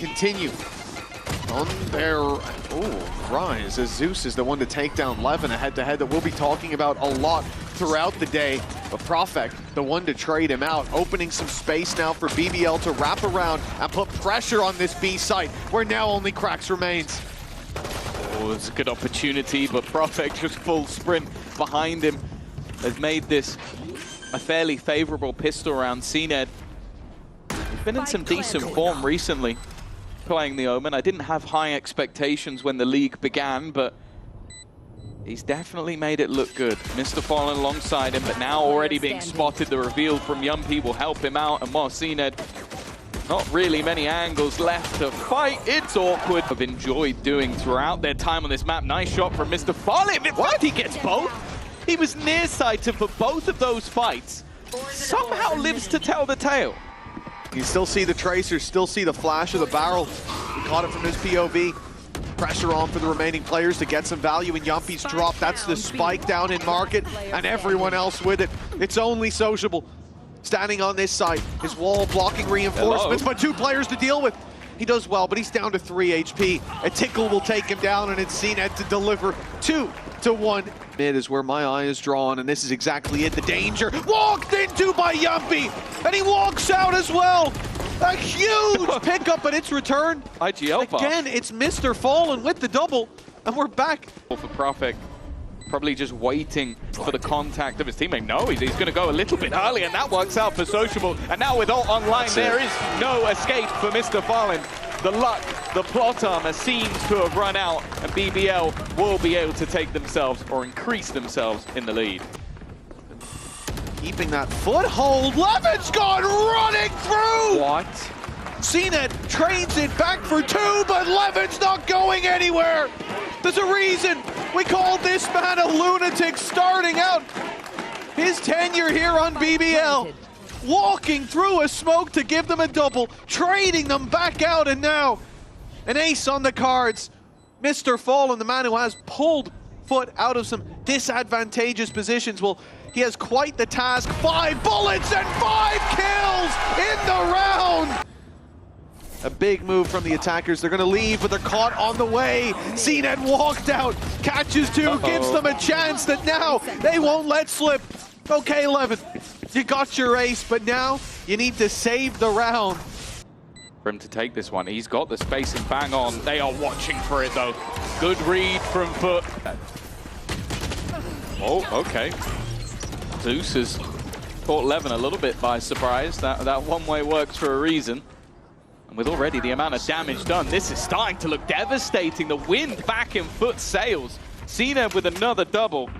continue on their rise, as Zeus is the one to take down Levin, a head-to-head that we'll be talking about a lot throughout the day. But Profect, the one to trade him out, opening some space now for BBL to wrap around and put pressure on this B site, where now only Cracks remains. Oh, it's a good opportunity, but Profect just full sprint behind him has made this a fairly favorable pistol round. CNED has been in some decent form recently playing the Omen. I didn't have high expectations when the league began, but he's definitely made it look good. Mr. Fallen alongside him, but now already being spotted. The reveal from Yumpy will help him out, and while CNED, not really many angles left to fight. It's awkward. I've enjoyed doing throughout their time on this map. Nice shot from Mr. Fallen. In fact, he gets both. He was nearsighted for both of those fights. Somehow lives to tell the tale. You still see the tracers, still see the flash of the barrel. He caught it from his POV. Pressure on for the remaining players to get some value in Yumpy's drop. That's the spike down in market, and everyone else with it. It's only Sociable standing on this side. His wall blocking reinforcements, but 2 players to deal with. He does well, but he's down to 3 HP. A tickle will take him down, and it's CNED to deliver 2 to 1. Mid is where my eye is drawn, and this is exactly it. The danger walked into by Yumpy, and he walks out as well. A huge pickup, but it's returned. IGL again, it's Mr. Fallen with the double, and we're back. For Profect, probably just waiting for the contact of his teammate. No, he's going to go a little bit early, and that works out for Sociable. And now with ult online, there is no escape for Mr. Fallen. The luck, the plot armor seems to have run out, and BBL will be able to take themselves or increase themselves in the lead. Keeping that foothold, Levin's gone running through! What? CNED trades it back for 2, but Levin's not going anywhere! There's a reason we called this man a lunatic starting out his tenure here on BBL. Walking through a smoke to give them a double, trading them back out, and now an ace on the cards. Mr. Fallen, the man who has pulled FUT out of some disadvantageous positions. Well, he has quite the task. 5 bullets and 5 kills in the round! A big move from the attackers. They're going to leave, but they're caught on the way. CNED walked out, catches 2, gives them a chance that now they won't let slip. Okay, Levin, you got your ace, but now you need to save the round. For him to take this one, he's got the space and bang on. They are watching for it, though. Good read from FUT. Oh, okay. Zeus has caught Levin a little bit by surprise. That one-way works for a reason. And with already the amount of damage done, this is starting to look devastating. The wind back in FUT's sails. CNED with another double.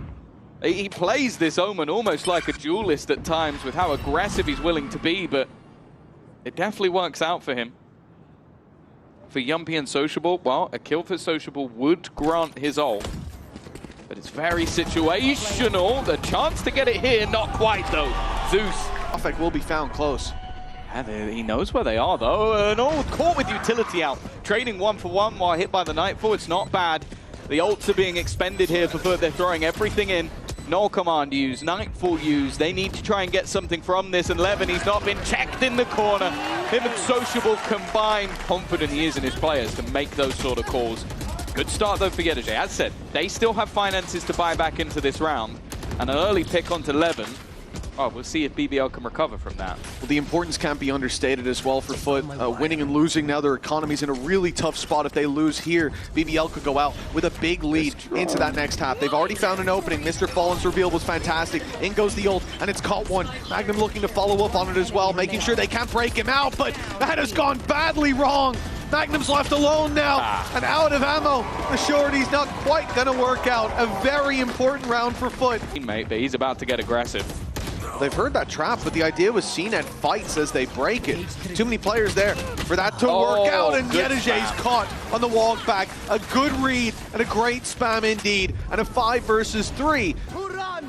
He plays this Omen almost like a duelist at times with how aggressive he's willing to be, but it definitely works out for him. For Yumpy and Sociable, well, a kill for Sociable would grant his ult. But it's very situational. The chance to get it here, not quite though. Zeus. Profect will be found close. Yeah, he knows where they are though. And caught with utility out. Trading 1 for 1 while hit by the Nightfall. It's not bad. The ults are being expended here for FUT. They're throwing everything in. Null command used, Nightfall used. They need to try and get something from this. And Levin, he's not been checked in the corner. Him and Sociable combined. Confident he is in his players to make those sort of calls. Good start though for Yedajay. As said, they still have finances to buy back into this round. And an early pick onto Levin. Oh, we'll see if BBL can recover from that. Well, the importance can't be understated as well for FUT. Winning and losing now, their economy's in a really tough spot. If they lose here, BBL could go out with a big lead into that next half. They've already found an opening. Mr. Fallen's reveal was fantastic. In goes the ult, and it's caught one. Magnum looking to follow up on it as well, making sure they can't break him out, but that has gone badly wrong. Magnum's left alone now, and out of ammo. The shorty's not quite gonna work out. A very important round for FUT. Teammate, but he's about to get aggressive. They've heard that trap, but the idea was CNED fights as they break it. Too many players there for that to work out, and Yedajay's caught on the walk back. A good read and a great spam indeed, and a 5 versus 3.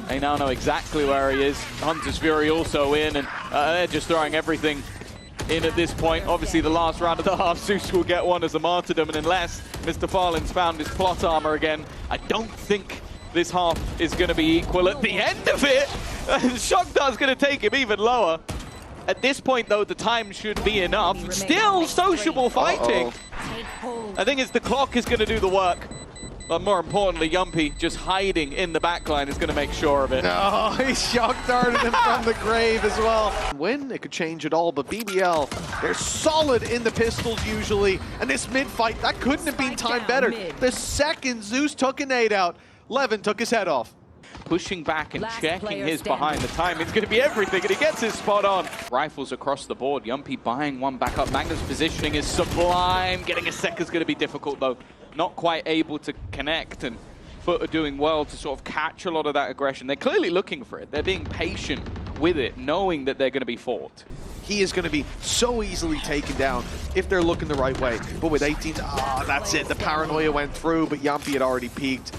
They now know exactly where he is. Hunter's Fury also in, and they're just throwing everything in at this point. Obviously, the last round of the half, Zeus will get one as a martyrdom, and unless Mr. Farland's found his plot armor again, I don't think this half is going to be equal. At the end of it, Shockdar's going to take him even lower. At this point, though, the time should be enough. Still sociable fighting. I think it's the clock is going to do the work. But more importantly, Yumpy just hiding in the backline is going to make sure of it. No, he shock darted him from the grave as well. Win, it could change it all, but BBL, they're solid in the pistols usually. And this mid fight, that couldn't have been timed better. The second Zeus took a nade out, Levin took his head off. Pushing back and checking his behind the time. It's going to be everything, and he gets his spot on. Rifles across the board. Yumpy buying one back up. Magnum's positioning is sublime. Getting a second's going to be difficult, though. Not quite able to connect, and FUT are doing well to sort of catch a lot of that aggression. They're clearly looking for it. They're being patient with it, knowing that they're going to be fought. He is going to be so easily taken down if they're looking the right way. But with 18, that's it. The paranoia went through, but Yumpy had already peaked.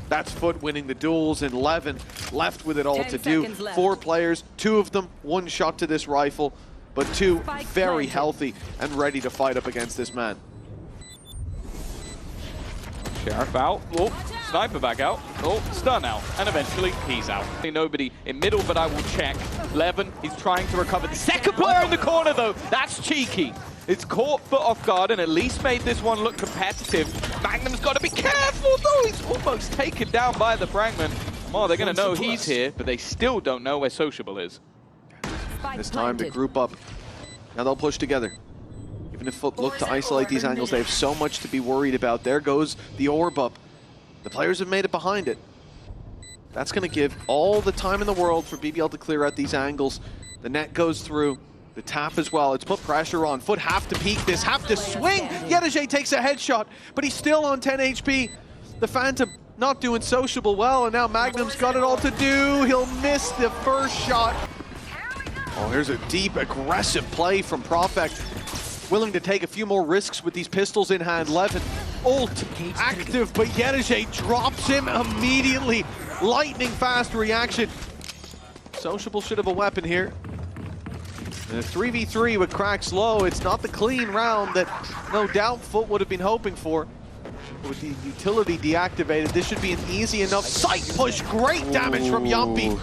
That's FUT winning the duels, and Levin left with it all to do. 4 players, 2 of them, 1 shot to this rifle, but 2 very healthy and ready to fight up against this man. Sheriff out. Oh, sniper back out. Oh, stun out. And eventually, he's out. Nobody in middle, but I will check. Levin, he's trying to recover. The second player in the corner, though. That's cheeky. It's caught FUT off guard and at least made this one look competitive. Magnum's got to be careful, though. He's almost taken down by the Fragment. Well, they're going to know he's here, but they still don't know where Sociable is. It's time to group up. Now they'll push together. Even if FUT look to isolate these angles, they have so much to be worried about. There goes the orb up. The players have made it behind it. That's going to give all the time in the world for BBL to clear out these angles. The net goes through. The tap as well. It's put pressure on. FUT have to peek this, have to swing. Yedajay takes a headshot, but he's still on 10 HP. The Phantom not doing sociable well, and now Magnum's got it all to do. He'll miss the first shot. Oh, here's a deep, aggressive play from Profect. Willing to take a few more risks with these pistols in hand. Levin, ult, active, but Yedajay drops him immediately. Lightning fast reaction. Sociable should have a weapon here. And a 3v3 with cracks low. It's not the clean round that no doubt FUT would have been hoping for. With the utility deactivated, this should be an easy enough sight push. Great damage from Yumpy.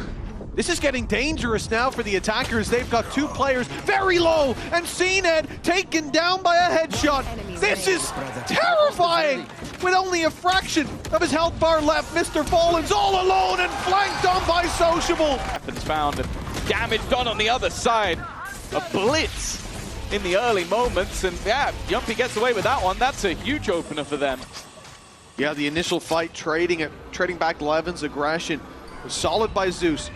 This is getting dangerous now for the attackers. They've got 2 players very low, and CNED taken down by a headshot. This is terrifying. With only a fraction of his health bar left, Mr. Fallen's all alone and flanked on by Sociable. Weapons found and damage done on the other side. A blitz in the early moments, and yeah, Yumpy gets away with that one. That's a huge opener for them. Yeah, the initial fight trading back Levin's aggression was solid by Zeus.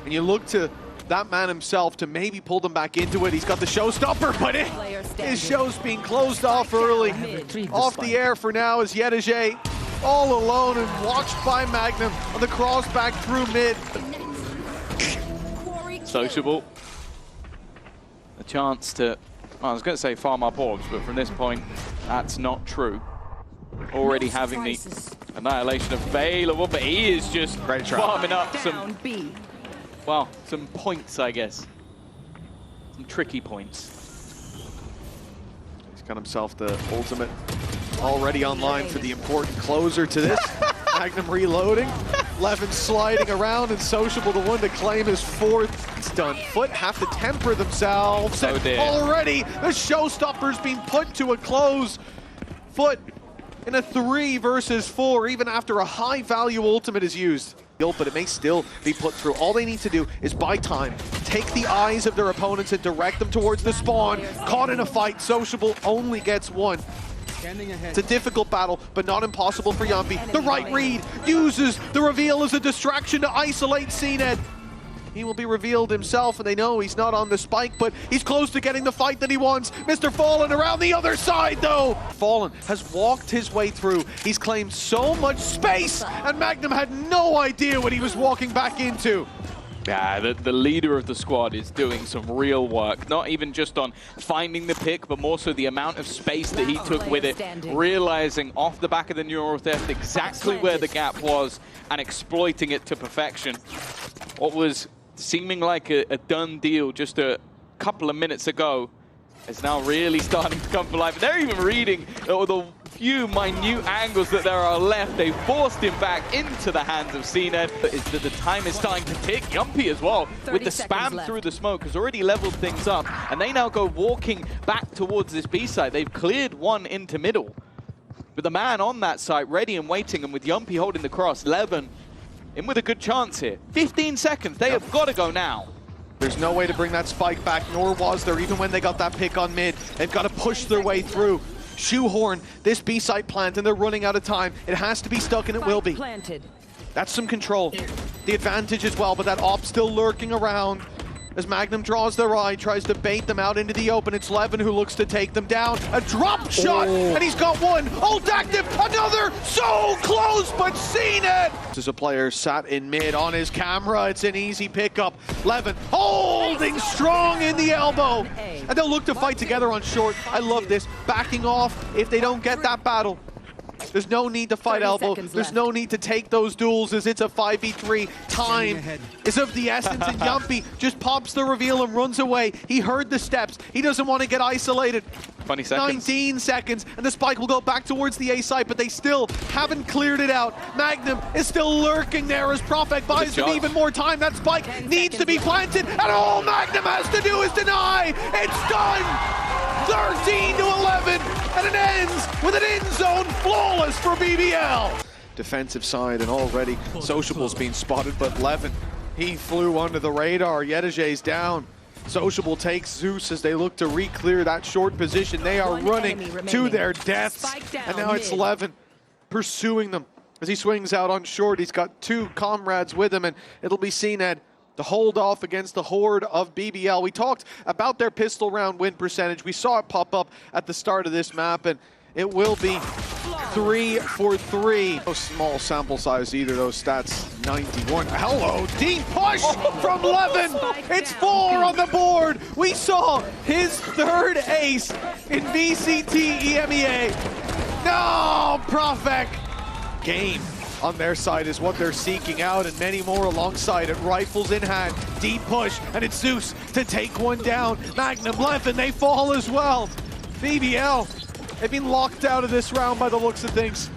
And you look to that man himself to maybe pull them back into it. He's got the showstopper, but his show's being closed off early. Off the air for now is Yedajay all alone and watched by Magnum on the cross back through mid. Sociable. A chance to, I was going to say farm up orbs, but from this point, that's not true. Already having the annihilation available, but he is just farming up some, well, some points, I guess. Some tricky points. He's got himself the ultimate already online for the important closer to this. Magnum reloading. Levin sliding around and Sociable the one to claim his 4th. It's done. FUT have to temper themselves. Oh, dear. Already the showstopper's being put to a close. FUT in a 3 versus 4, even after a high value ultimate is used. But it may still be put through. All they need to do is buy time, take the eyes of their opponents and direct them towards the spawn. Caught in a fight, Sociable only gets 1. It's a difficult battle, but not impossible for Yumpy. The right read uses the reveal as a distraction to isolate CNED. He will be revealed himself, and they know he's not on the spike, but he's close to getting the fight that he wants. Mr. Fallen around the other side, though. Fallen has walked his way through. He's claimed so much space, and Magnum had no idea what he was walking back into. Yeah, the leader of the squad is doing some real work, not even just on finding the pick, but more so the amount of space that he took with it, realizing off the back of the neural theft exactly where the gap was and exploiting it to perfection. What was seeming like a done deal just a couple of minutes ago is now really starting to come to life. They're even reading the few minute angles that there are left. They forced him back into the hands of CNED. The time is starting to tick. Yumpy as well, with the spam through the smoke, has already leveled things up. And they now go walking back towards this B site. They've cleared one into middle. But the man on that site ready and waiting, and with Yumpy holding the cross, Levin in with a good chance here. 15 seconds, they have got to go now. There's no way to bring that spike back, nor was there even when they got that pick on mid. They've got to push their way through. Shoehorn this B site plant, and they're running out of time. It has to be stuck, and it will be. That's some control. The advantage as well, but that op still lurking around. As Magnum draws their eye, tries to bait them out into the open. It's Levin who looks to take them down. A drop shot, and he's got one. Ult active, another, so close, but seen it. This is a player sat in mid on his camera. It's an easy pickup. Levin holding strong in the elbow. And they'll look to fight together on short. I love this, backing off if they don't get that battle. There's no need to fight elbow. There's no need to take those duels as it's a 5v3. Time is of the essence, and Yumpy just pops the reveal and runs away. He heard the steps. He doesn't want to get isolated. 20 seconds. 19 seconds, and the spike will go back towards the A site, but they still haven't cleared it out. Magnum is still lurking there as Profek buys them even more time. That spike needs to be planted, and all Magnum has to do is deny. It's done! 13 to 11, and it ends with an end zone flawless for BBL. Defensive side, and already Sociable's been spotted, but Levin, he flew under the radar. Yedajay's down. Sociable takes Zeus as they look to re-clear that short position. They are running to their deaths, and now it's Levin pursuing them as he swings out on short. He's got two comrades with him, and it'll be CNED to hold off against the horde of BBL. We talked about their pistol round win percentage. We saw it pop up at the start of this map, and it will be 3 for 3. No small sample size either, those stats. 91. Hello, deep push from Levin. It's 4 on the board. We saw his third ace in VCT EMEA. No, Profek. Game on their side is what they're seeking out, and many more alongside it. Rifles in hand, deep push, and it's Zeus to take one down. Magnum left, and they fall as well. BBL, they've been locked out of this round by the looks of things.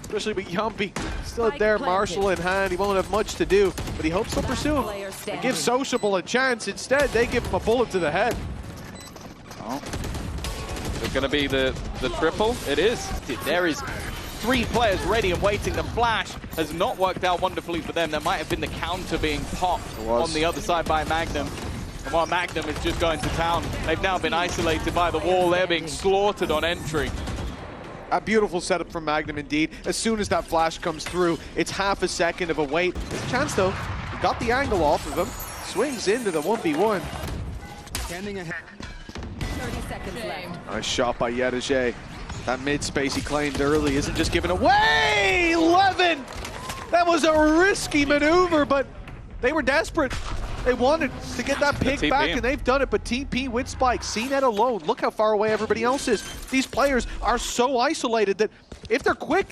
Especially with Yumpy still there, Marshall in hand. He won't have much to do, but he hopes they'll pursue him and give Sociable a chance. Instead, they give him a bullet to the head. Oh. It's going to be the triple. It is. There is 3 players ready and waiting. The flash has not worked out wonderfully for them. There might have been the counter being popped on the other side by Magnum. And while Magnum is just going to town, they've now been isolated by the wall. They're being slaughtered on entry. A beautiful setup from Magnum indeed. As soon as that flash comes through, it's half a second of a wait. There's a chance though. He got the angle off of him. Swings into the 1v1. Standing ahead. 30 seconds left. Nice shot by Yedajay. That mid space he claimed early isn't just given away. Levin! That was a risky maneuver, but they were desperate. They wanted to get that pick back, and they've done it, but TP with Spike, CNED alone, look how far away everybody else is. These players are so isolated that if they're quick,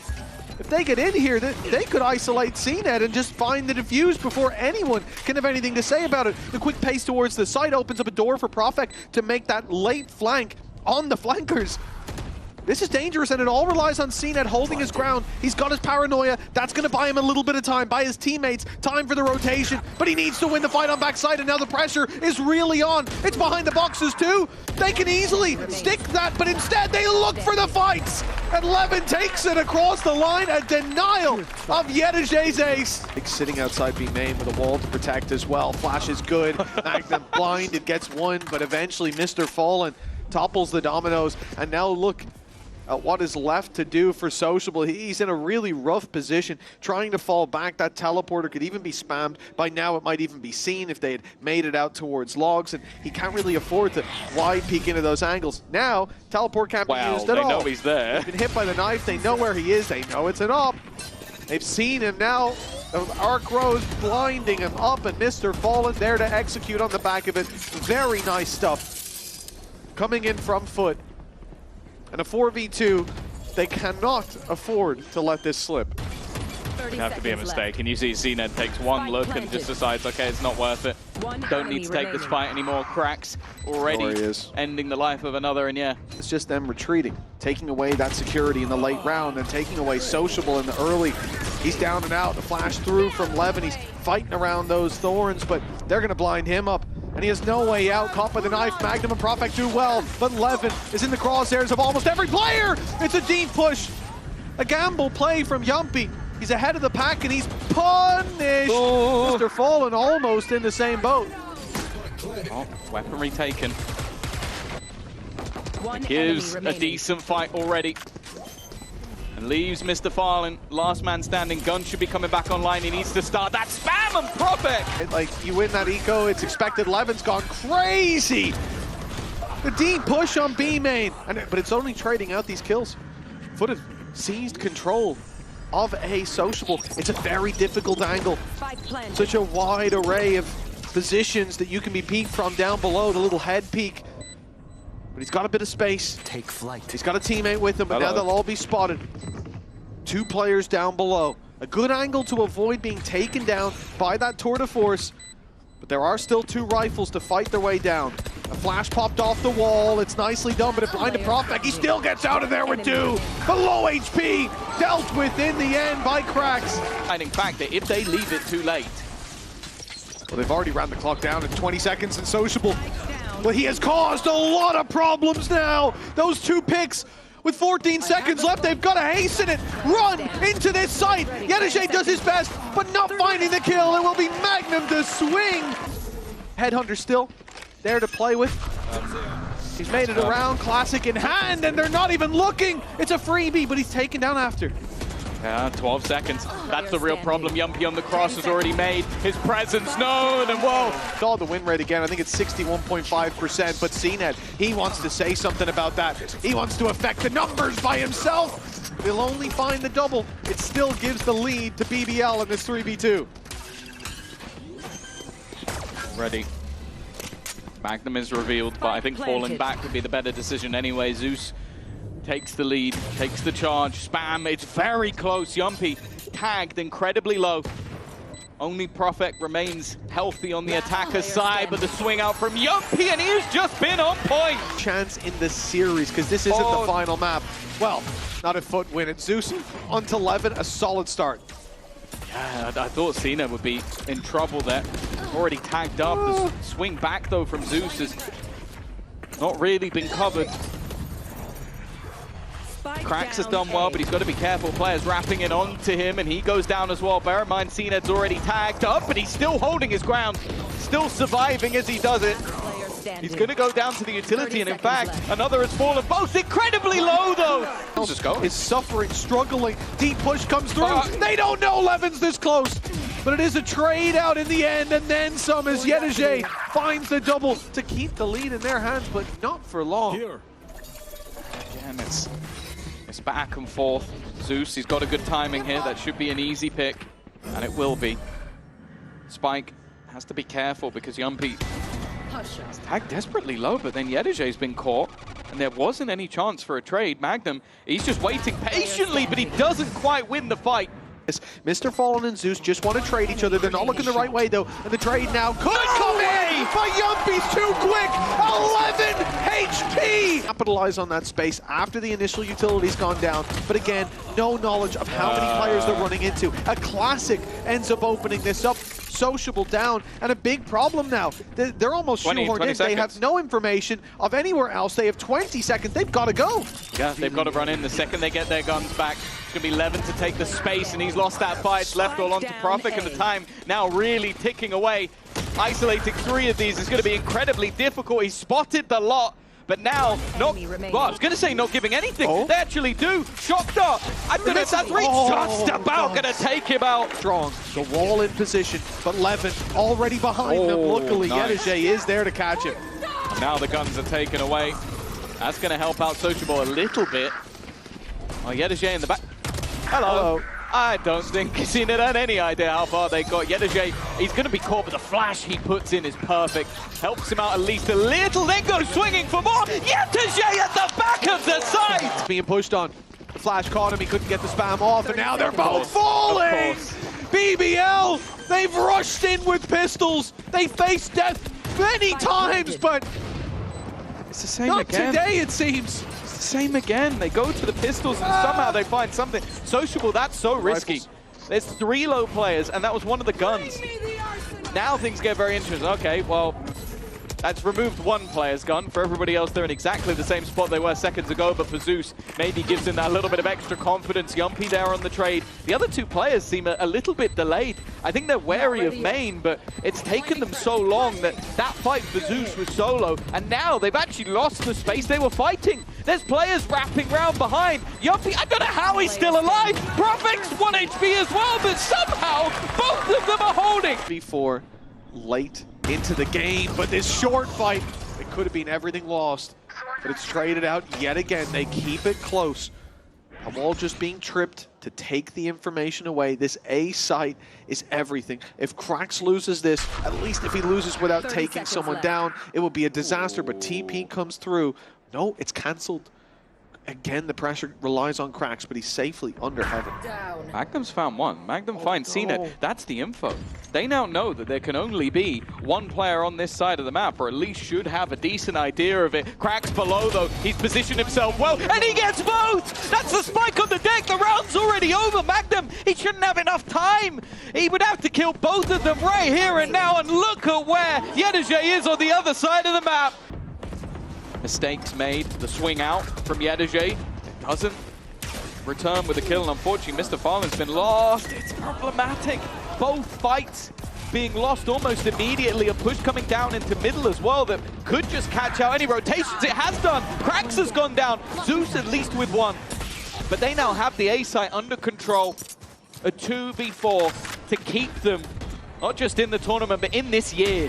if they get in here, they could isolate CNED and just find the defuse before anyone can have anything to say about it. The quick pace towards the site opens up a door for Profek to make that late flank on the flankers. This is dangerous, and it all relies on CNED holding his ground. He's got his paranoia. That's going to buy him a little bit of time, buy his teammates time for the rotation, but he needs to win the fight on backside, and now the pressure is really on. It's behind the boxes too. They can easily stick that, but instead they look for the fights, and Levin takes it across the line. A denial of Yedajay's ace. Sitting outside B main with a wall to protect as well. Flash is good. Magnum blind, it gets one, but eventually Mr. Fallen topples the dominoes, and now look at what is left to do for Sociable. He's in a really rough position, trying to fall back. That teleporter could even be spammed. By now, it might even be seen if they had made it out towards logs, and he can't really afford to wide peek into those angles. Now, teleport can't be used at all. They know he's there. He's been hit by the knife. They know where he is. They know it's an op. They've seen him now. The arc rose blinding him up, and Mr. Fallen there to execute on the back of it. Very nice stuff coming in from FUT. And a 4v2, they cannot afford to let this slip. 30 It'd have to be a mistake. And you see Zened takes one look and just decides, okay, it's not worth it. Don't need to take this fight anymore. Cracks already ending the life of another, and yeah. It's just them retreating, taking away that security in the late round and taking away Sociable in the early. He's down and out. The flash through from Levin. He's fighting around those thorns, but they're going to blind him up. And he has no way out, caught by the knife. Magnum and Profek do well, but Levin is in the crosshairs of almost every player. It's a deep push. A gamble play from Yumpy. He's ahead of the pack and he's punished. Oh. Mr. Fallen almost in the same boat. Oh, weaponry taken. Gives a decent fight already. And leaves Mr. Fallen. Last man standing. Gun should be coming back online. He needs to start that spam and Profek. Like, you win that eco, it's expected. Levin's gone crazy. The deep push on B main. But it's only trading out these kills. FUT have seized control of A Sociable. It's a very difficult angle. Such a wide array of positions that you can be peeked from down below, the little head peek. But he's got a bit of space. Take flight. He's got a teammate with him, but now they'll all be spotted. 2 players down below. A good angle to avoid being taken down by that tour de force. But there are still 2 rifles to fight their way down. A flash popped off the wall. It's nicely done, but it blinded Profek. He still gets out of there with 2. But low HP dealt with in the end by Cracks. In fact, if they leave it too late. Well, they've already ran the clock down in 20 seconds and Sociable. But he has caused a lot of problems now. Those 2 picks with 14 seconds left, they've got to hasten it. Run into this site. Yedajay does his best, but not finding the kill. It will be Magnum to swing. Headhunter still there to play with. He's made it around, classic in hand, and they're not even looking. It's a freebie, but he's taken down after. Yeah, 12 seconds. That's the real problem. Yumpy on the cross has already made his presence known, and whoa. Saw the win rate again. I think it's 61.5%, but Zened, he wants to say something about that. He wants to affect the numbers by himself. He'll only find the double. It still gives the lead to BBL in this 3v2. Ready. Magnum is revealed, but I think falling back would be the better decision anyway. Zeus takes the lead, takes the charge, spam, it's very close. Yumpy tagged incredibly low. Only Profek remains healthy on the attacker's side, but the swing out from Yumpy, and he has just been on point. Chance in the series, because this isn't the final map. Well, not a FUT win. It's Zeus onto Levin, a solid start. Yeah, I thought Cena would be in trouble there. Already tagged up. The swing back, though, from Zeus has not really been covered. Cracks has done well, but he's got to be careful. Players wrapping it onto him, and he goes down as well. Bear in mind, Zened's already tagged up, but he's still holding his ground, still surviving as he does it. He's going to go down to the utility, and in fact, another has fallen. Both incredibly low, though. Just go. Is suffering, struggling. Deep push comes through. They don't know Levin's this close, but it is a trade out in the end, and then some as Yedajay finds the double to keep the lead in their hands, but not for long. Again, it's back and forth. Zeus, he's got a good timing here. That should be an easy pick, and it will be. Spike has to be careful because Yumpy is tagged desperately low, but then Yedajay's been caught, and there wasn't any chance for a trade. Magnum, he's just waiting patiently, but he doesn't quite win the fight. Mr. Fallen and Zeus just want to trade each other. They're not looking the right way, though, and the trade now could come in, but Yumpy's too quick. 11 HP! Capitalize on that space after the initial utility's gone down, but again, no knowledge of how many players they're running into. A classic ends up opening this up. Sociable down, and a big problem now. They're almost shoehorned in. They have no information of anywhere else. They have 20 seconds. They've got to go. Yeah, they've got to run in the second they get their guns back. It's going to be Levin to take the space, and he's lost that fight. It's left all onto Profek, and the time now really ticking away. Isolating 3 of these is going to be incredibly difficult. He spotted the lot. But now, well, I was going to say not giving anything. They actually do. Shock dart. I don't know if that's just about going to take him out. Strong. The wall in position, but Levin already behind them. Luckily, Yedajay is there to catch him. And now the guns are taken away. That's going to help out Sociable a little bit. Oh, Yedajay in the back. Hello. I don't think Cena had any idea how far they got. Yedajay, he's going to be caught, but the flash he puts in is perfect. Helps him out at least a little, then goes swinging for more. Yedajay at the back of the side! Being pushed on. The flash caught him, he couldn't get the spam off, and now they're both Of falling! course. BBL, they've rushed in with pistols. They faced death many times, but It's the same not again. today, it seems. It's the same again. They go to the pistols and somehow they find something. Sociable, that's so risky. There's 3 low players, and that was one of the guns. Now things get very interesting. Okay, well, that's removed one player's gun. For everybody else, they're in exactly the same spot they were seconds ago, but for Zeus, maybe gives him that little bit of extra confidence. Yumpy there on the trade. The other 2 players seem a little bit delayed. I think they're wary of main, but it's taken them so long that fight for Zeus was solo, and now they've actually lost the space they were fighting. There's players wrapping round behind. Yumpy, I don't know how he's still alive. Profix 1 HP as well, but somehow both of them are holding. Before late into the game, but this short fight, it could have been everything lost, but it's traded out yet again. They keep it close. I'm all just being tripped to take the information away. This A site is everything. If Krax loses this, at least if he loses without taking someone down, it will be a disaster, but TP comes through. No, it's cancelled. Again, the pressure relies on Krax, but he's safely under heaven. Down. Magnum's found one. Magnum finds CNED. That's the info. They now know that there can only be one player on this side of the map, or at least should have a decent idea of it. Krax below, though. He's positioned himself well, and he gets both! That's the spike on the deck. The round's already over. Magnum, he shouldn't have enough time. He would have to kill both of them right here and now, and look at where Yedajay is on the other side of the map. Mistakes made, the swing out from Yedajay. It doesn't return with a kill, and unfortunately Mr. Farland's been lost. It's problematic. Both fights being lost almost immediately. A push coming down into middle as well that could just catch out any rotations. It has done. Krax has gone down. Zeus at least with 1. But they now have the A site under control. A 2v4 to keep them not just in the tournament, but in this year.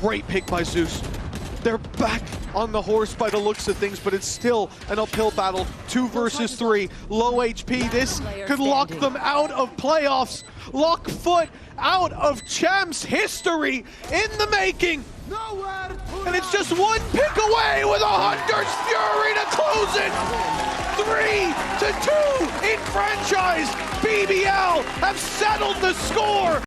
Great pick by Zeus. They're back on the horse by the looks of things, but it's still an uphill battle. 2 versus 3, low HP. This could lock them out of playoffs. Lock FUT out of champs history in the making. And it's just 1 pick away with a Hunter's Fury to close it. 3-2 in franchise. BBL have settled the score.